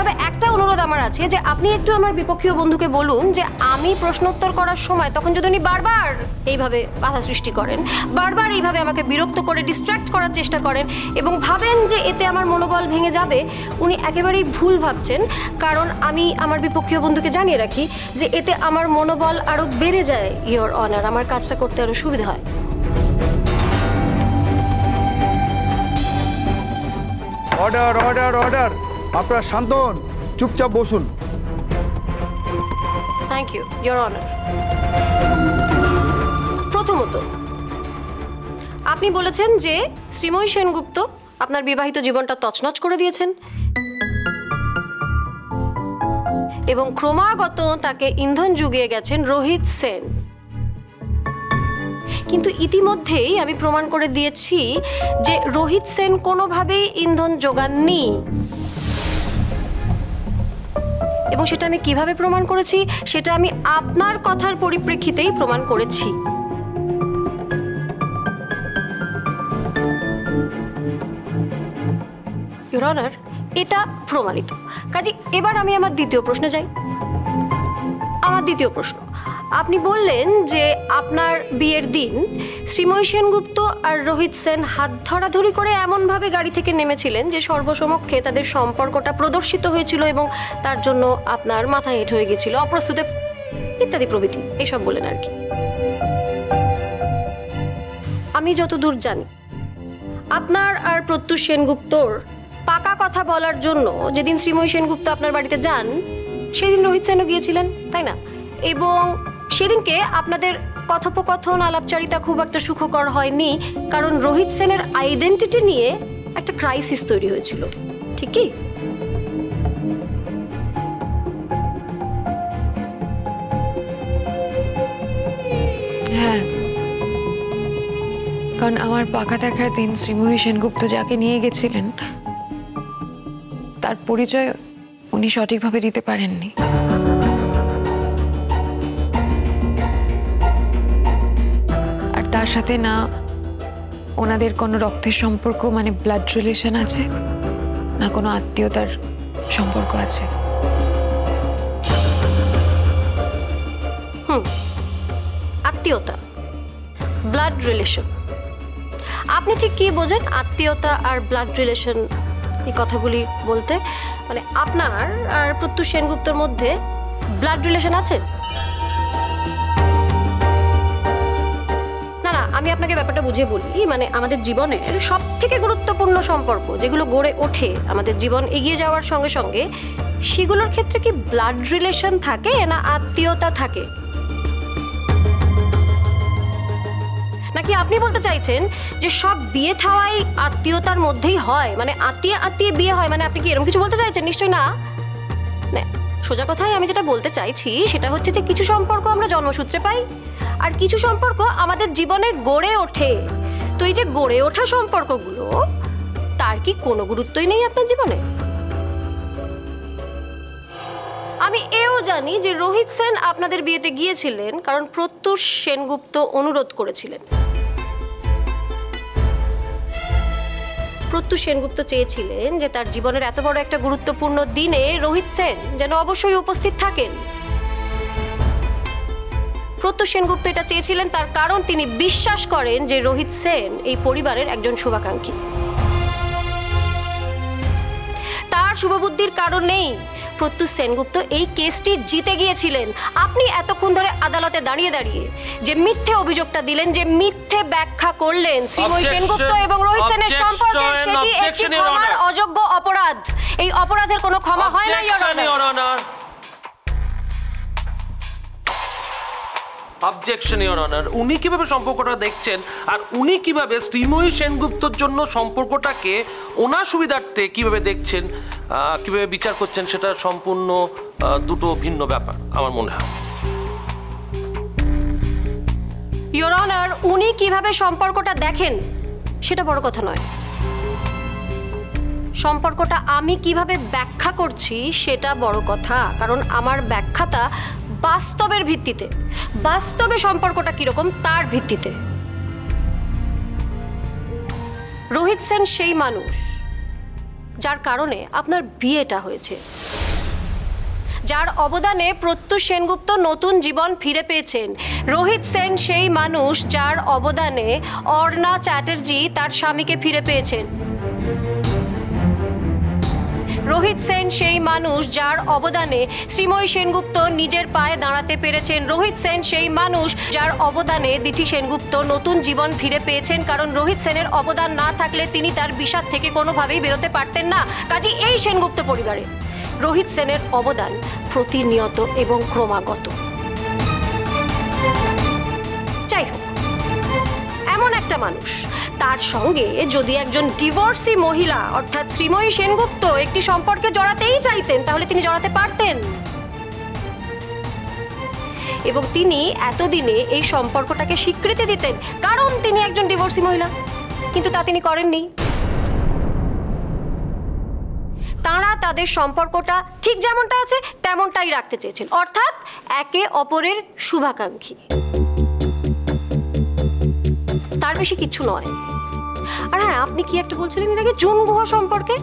তবে একটা অনুরোধ আমার আছে যে আপনি একটু আমার বিপক্ষীয় বন্ধুকে বলুন যে আমি প্রশ্নোত্তর করার সময় তখন যদি উনি বারবার এইভাবে বাধা সৃষ্টি করেন, বারবার এইভাবে আমাকে বিরক্ত করে ডিস্ট্র্যাক্ট করার চেষ্টা করেন এবং ভাবেন যে এতে আমার মনোবল ভেঙে যাবে, উনি একেবারেই ভুল ভাবছেন। কারণ আমি আমার বিপক্ষীয় বন্ধুকে জানিয়ে রাখি যে এতে আমার মনোবল আরো বেড়ে যায় ইওর অনার, আমার কাজটা করতে আরো সুবিধা হয়। অর্ডার অর্ডার অর্ডার, আপনারা শান্ত হন, চুপচাপ বসুন। Thank you your honour. প্রথমত, আপনি বলেছেন যে শ্রীময়ী সেনগুপ্ত আপনার বিবাহিত জীবনটা তছনছ করে দিয়েছেন এবং ক্রমাগত তাকে ইন্ধন জুগিয়ে গেছেন রোহিত সেন। কিন্তু ইতিমধ্যেই আমি প্রমাণ করে দিয়েছি যে রোহিত সেন কোনোভাবেই ইন্ধন যোগাননি। এবং সেটা আমি কিভাবে প্রমাণ করেছি সেটা আমি আপনার কথার পরিপ্রেক্ষিতেই প্রমাণ করেছি। ইওর অনার, এটা প্রমাণিত। কাজে এবার আমি আমার দ্বিতীয় প্রশ্নে যাই। আমার দ্বিতীয় প্রশ্ন, আপনি বললেন যে আপনার বিয়ের দিন শ্রীময়ী সেনগুপ্ত আর রোহিত সেন হাত ধরাধরি করে এমনভাবে গাড়ি থেকে নেমেছিলেন যে সর্বসমক্ষে তাদের সম্পর্কটা প্রদর্শিত হয়েছিল এবং তার জন্য আপনার মাথা হেঁট হয়ে গেছিল, অপ্রস্তুতে ইত্যাদি প্রভৃতি, এইসব বলেন আর কি। আমি যতদূর জানি আপনার আর প্রত্যুষ সেনগুপ্তর পাকা কথা বলার জন্য যেদিন শ্রীময়ী সেনগুপ্ত আপনার বাড়িতে যান সেদিন রোহিত সেনও গিয়েছিলেন, তাই না? এবং সেদিনকে আপনাদের কথোপকথন আলাপচারিতা খুব একটা সুখকর হয়নি, কারণ রোহিত সেনের আইডেন্টিটি নিয়ে একটা ক্রাইসিস তৈরি হয়েছিল, ঠিক কি? হ্যাঁ, কারণ আমার পাকা দেখার দিন শ্রীময়ী সেনগুপ্ত যাকে নিয়ে গেছিলেন তার পরিচয় উনি সঠিকভাবে দিতে পারেননি। আর তার সাথে না ওনাদের কোনো রক্তের সম্পর্ক মানে ব্লাড রিলেশন আছে, না কোনো আত্মীয়তার সম্পর্ক আছে। আত্মীয়তা, ব্লাড রিলেশন, আপনি ঠিক কি বোঝেন আত্মীয়তা আর ব্লাড রিলেশন এই কথাগুলি বলতে? মানে আপনার আর প্রত্যুষ সেনগুপ্তর মধ্যে ব্লাড রিলেশন আছে? না না, আমি আপনাকে ব্যাপারটা বুঝিয়ে বলি। মানে আমাদের জীবনের সব থেকে গুরুত্বপূর্ণ সম্পর্ক যেগুলো গড়ে ওঠে আমাদের জীবন এগিয়ে যাওয়ার সঙ্গে সঙ্গে, সেগুলোর ক্ষেত্রে কি ব্লাড রিলেশন থাকে না আত্মীয়তা থাকে? নাকি আপনি বলতে চাইছেন যে সব বিয়ে থাওয়াই আত্মীয়তার মধ্যেই হয়, মানে আত্মীয় আত্মীয় বিয়ে হয়? মানে আপনি কি এরকম কিছু বলতে চাইছেন? নিশ্চয়ই না। সোজা কথায় আমি যেটা বলতে চাইছি সেটা হচ্ছে যে কিছু সম্পর্ক আমরা জন্মসূত্রে পাই আর কিছু সম্পর্ক আমাদের জীবনে গড়ে ওঠে। তো এই যে গড়ে ওঠা সম্পর্কগুলো, তার কি কোনো গুরুত্বই নেই আপনার জীবনে? আমি এও জানি যে রোহিত সেন আপনাদের বিয়েতে গিয়েছিলেন কারণ প্রত্যুষ সেনগুপ্ত অনুরোধ করেছিলেন। প্রত্যুষ সেনগুপ্ত চেয়েছিলেন যে তার জীবনের এত বড় একটা গুরুত্বপূর্ণ দিনে রোহিত সেন যেন অবশ্যই উপস্থিত থাকেন। প্রত্যুষ সেনগুপ্ত এটা চেয়েছিলেন তার কারণ তিনি বিশ্বাস করেন যে রোহিত সেন এই পরিবারের একজন শুভাকাঙ্ক্ষী। তার শুভবুদ্ধির কারণেই প্রত্যুষ সেনগুপ্ত এই কেসটি জিতে গিয়েছিলেন। আপনি এতক্ষণ ধরে আদালতে দাঁড়িয়ে দাঁড়িয়ে যে মিথ্যে অভিযোগটা দিলেন, যে মিথ্যে ব্যাখ্যা করলেন শ্রীময়ী সেনগুপ্ত এবং রোহিত সেনের সম্পর্কে, সেটি একটি ক্ষমার অযোগ্য অপরাধ। এই অপরাধের কোনো ক্ষমা হয় না your honour. Objection your honour. উনি কিভাবে সম্পর্কটা দেখছেন আর উনি কিভাবে শ্রীময়ী সেনগুপ্তর জন্য সম্পর্কটাকে ওনার সুবিধার্থে কিভাবে দেখছেন, কিভাবে বিচার করছেন, সেটা সম্পূর্ণ দুটো ভিন্ন ব্যাপার আমার মনে হয়। ইওর অনার, উনি কিভাবে সম্পর্কটা দেখেন সেটা বড় কথা নয়, সম্পর্কটা আমি কিভাবে ব্যাখ্যা করছি সেটা বড় কথা। কারণ আমার ব্যাখ্যাটা বাস্তবের ভিত্তিতে, বাস্তবে সম্পর্কটা কিরকম তার ভিত্তিতে। রোহিত সেন সেই মানুষ যার কারণে আপনার বিয়েটা হয়েছে, যার অবদানে প্রত্যুষ সেনগুপ্ত নতুন জীবন ফিরে পেয়েছেন। রোহিত সেন সেই মানুষ যার অবদানে অর্ণা চ্যাটার্জি তার স্বামীকে ফিরে পেয়েছেন। রোহিত সেন সেই মানুষ যার অবদানে শ্রীময়ী সেনগুপ্ত নিজের পায়ে দাঁড়াতে পেরেছেন। রোহিত সেন সেই মানুষ যার অবদানে দিঠি সেনগুপ্ত নতুন জীবন ফিরে পেয়েছেন, কারণ রোহিত সেনের অবদান না থাকলে তিনি তার বিষাদ থেকে কোনোভাবেই বেরোতে পারতেন না। কাজেই এই সেনগুপ্ত পরিবারে রোহিত সেনের অবদান প্রতিনিয়ত এবং ক্রমাগত। যাই হোক, এমন একটা মানুষ, তার সঙ্গে যদি একজন ডিভোর্সি মহিলা অর্থাৎ শ্রীময়ী সেনগুপ্ত একটি সম্পর্কে জড়াতেই চাইতেন, তাহলে তিনি জড়াতে পারতেন এবং তিনি এতদিনে এই সম্পর্কটাকে স্বীকৃতি দিতেন, কারণ তিনি একজন ডিভোর্সি মহিলা। কিন্তু তা তিনি করেননি। তাঁরা তাদের সম্পর্কটা ঠিক যেমনটা আছে তেমনটাই রাখতে চেয়েছেন, অর্থাৎ একে অপরের শুভাকাঙ্ক্ষী, তার বেশি কিছু নয়। আর হ্যাঁ, আপনি কি একটা বলছিলেন এর আগে জুন গুহ সম্পর্কে,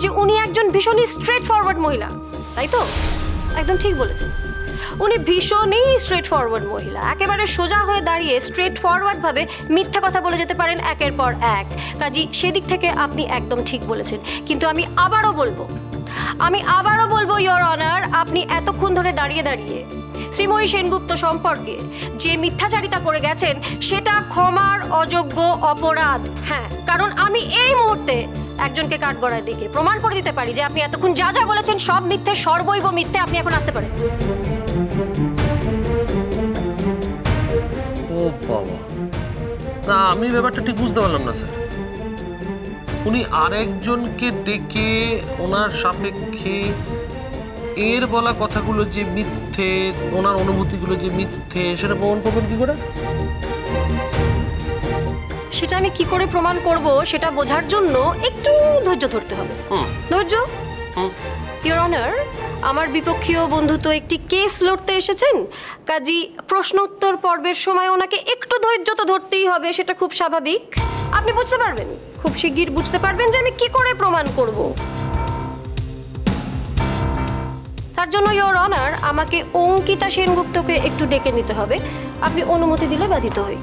যে উনি একজন ভীষণই স্ট্রেট ফরওয়ার্ড মহিলা, তাই তো? একদম ঠিক বলেছেন, উনি ভীষণই স্ট্রেট ফরওয়ার্ড মহিলা, একেবারে সোজা হয়ে দাঁড়িয়ে স্ট্রেট ফরওয়ার্ড ভাবে মিথ্যা কথা বলে যেতে পারেন একের পর এক। কাজী সেদিক থেকে আপনি একদম ঠিক বলেছেন। কিন্তু আমি আবারও বলবো ইয়োর অনার, আপনি এতক্ষণ ধরে দাঁড়িয়ে দাঁড়িয়ে শ্রীময়ী সেনগুপ্ত সম্পর্কে যে মিথ্যাচারিতা করে গেছেন সেটা ক্ষমার অযোগ্য অপরাধ। হ্যাঁ, কারণ আমি এই মুহূর্তে একজনকে কাঠগড়ায় ডেকে প্রমাণ করে দিতে পারি যে আপনি এতক্ষণ যা যা বলেছেন সব মিথ্যে, সর্বৈব মিথ্যে। আপনি এখন আসতে পারেন। ও বাবা, না আমি ব্যাপারটা ঠিক বুঝতে পারলাম না স্যার। উনি আরেকজনকে ডেকে ওনার সাপেক্ষে এর বলা কথাগুলো যে মিথ্যে, ওনার অনুভূতিগুলো যে মিথ্যে, সেটা প্রমাণ করবেন কি করে? সেটা আমি কি করে প্রমাণ করব সেটা বোঝার জন্য একটু ধৈর্য ধরতে হবে। ধৈর্য। ইয়োর অনার, আমার বিপক্ষীয় বন্ধু তো একটি কেস লড়তে এসেছেন, কাজী প্রশ্ন উত্তর পর্বের সময় ওনাকে একটু ধৈর্য তো ধরতেই হবে, সেটা খুব স্বাভাবিক। আপনি বুঝতে পারবেন, খুব শিগগির বুঝতে পারবেন যে আমি কি করে প্রমাণ করব। তার জন্য ইয়োর অনার, আমাকে অঙ্কিতা সেনগুপ্তকে একটু ডেকে নিতে হবে। আপনি অনুমতি দিলে বাধিত হই।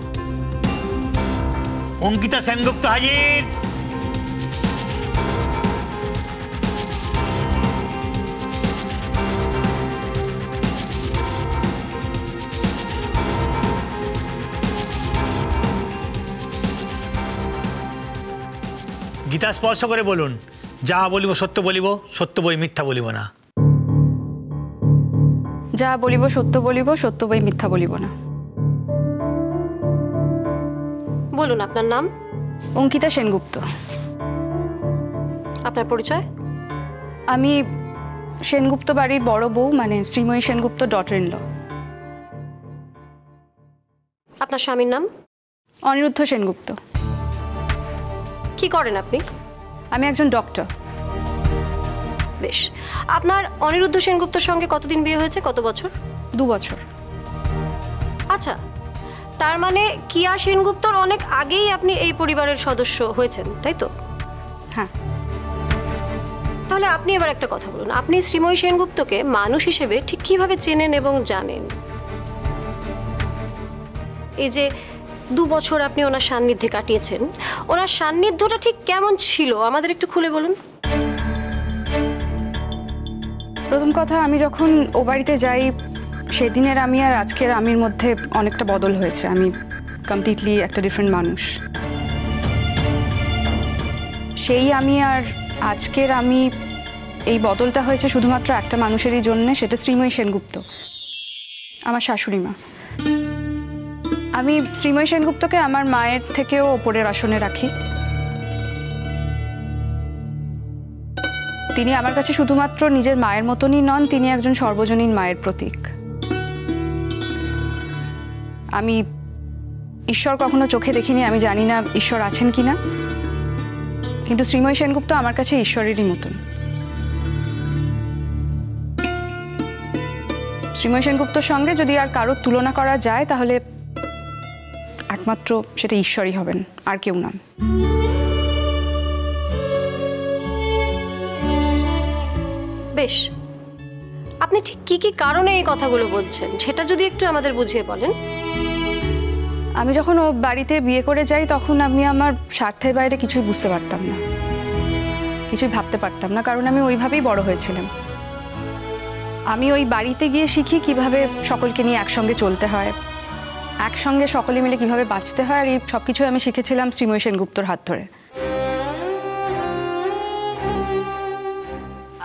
অঙ্কিতা সেনগুপ্ত হাজির। গীতা স্পর্শ করে বলুন, যা বলিব সত্য বলিব, সত্য বই মিথ্যা বলিব না। যা বলিব সত্য বলিব, সত্য বই মিথ্যা বলিব না। বলুন আপনার নাম। অঙ্কিতা সেনগুপ্ত। আপনার পরিচয়? আমি সেনগুপ্ত বাড়ির বড় বউ, মানে Sreemoyee Sengupta daughter in law. আপনার স্বামীর নাম? অনিরুদ্ধ সেনগুপ্ত। কি করেন আপনি? আমি একজন ডক্টর। বেশ, আপনার অনিরুদ্ধ সেনগুপ্তর সঙ্গে কতদিন বিয়ে হয়েছে, কত বছর? 2 বছর। আচ্ছা, তার মানে কিয়া সেনগুপ্তর অনেক আগেই আপনি এই পরিবারের সদস্য হয়েছেন, তাই তো? হ্যাঁ। তাহলে আপনি এবার একটা কথা বলুন, আপনি শ্রীময়ী সেনগুপ্তকে মানুষ হিসেবে ঠিক কিভাবে চেনেন এবং জানেন? এই যে 2 বছর আপনি ওনার সান্নিধ্যে কাটিয়েছেন, ওনার সান্নিধ্যটা ঠিক কেমন ছিল আমাদের একটু খুলে বলুন। প্রথম কথা, আমি যখন ও বাড়িতে যাই সেদিনের আমি আর আজকের আমির মধ্যে অনেকটা বদল হয়েছে। আমি কমপ্লিটলি একটা ডিফারেন্ট মানুষ। সেই আমি আর আজকের আমি, এই বদলটা হয়েছে শুধুমাত্র একটা মানুষেরই জন্যে, সেটা শ্রীময়ী সেনগুপ্ত, আমার শাশুড়ি মা। আমি শ্রীময়ী সেনগুপ্তকে আমার মায়ের থেকেও ওপরের আসনে রাখি। তিনি আমার কাছে শুধুমাত্র নিজের মায়ের মতনই নন, তিনি একজন সর্বজনীন মায়ের প্রতীক। আমি ঈশ্বর কখনো চোখে দেখিনি, আমি জানি না ঈশ্বর আছেন কিনা, কিন্তু শ্রীময়ী সেনগুপ্ত আমার কাছে ঈশ্বরেরই মতন। শ্রীময়ী সেনগুপ্তর সঙ্গে যদি আর কারোর তুলনা করা যায় তাহলে একমাত্র সেটা ঈশ্বরই হবেন, আর কেউ নন। বেশ, আপনি ঠিক কি কি কারণে এই কথাগুলো বলছেন সেটা যদি একটু আমাদের বুঝিয়ে বলেন। আমি যখন ও বাড়িতে বিয়ে করে যাই তখন আমি আমার স্বার্থের বাইরে কিছুই বুঝতে পারতাম না, কিছুই ভাবতে পারতাম না, কারণ আমি ওইভাবেই বড় হয়েছিলাম। আমি ওই বাড়িতে গিয়ে শিখি কিভাবে সকলকে নিয়ে একসঙ্গে চলতে হয়, একসঙ্গে সকলে মিলে কিভাবে বাঁচতে হয়, আর এই সব কিছু আমি শিখেছিলাম শ্রীময়ী সেনগুপ্তর হাত ধরে।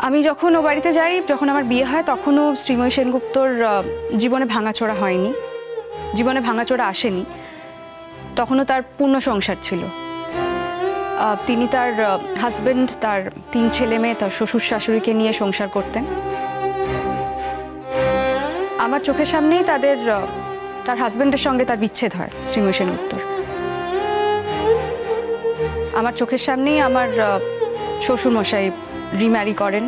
আমি যখন ও বাড়িতে যাই, যখন আমার বিয়ে হয়, তখনও শ্রীময়ী সেনগুপ্তর জীবনে ভাঙাচোরা হয়নি, জীবনে ভাঙাচোরা আসেনি। তখনও তার পূর্ণ সংসার ছিল। তিনি তার হাজবেন্ড, তার 3 ছেলে মেয়ে, তার শ্বশুর শাশুড়িকে নিয়ে সংসার করতেন। আমার চোখের সামনেই তার হাজবেন্ডের সঙ্গে তার বিচ্ছেদ হয় শ্রীময়ী সেনগুপ্তর। আমার চোখের সামনেই আমার শ্বশুরমশাই রিম্যারি করেন।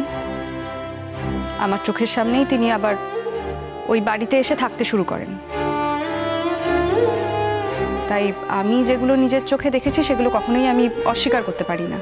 আমার চোখের সামনেই তিনি আবার ওই বাড়িতে এসে থাকতে শুরু করেন। তাই আমি যেগুলো নিজের চোখে দেখেছি সেগুলো কখনোই আমি অস্বীকার করতে পারি না।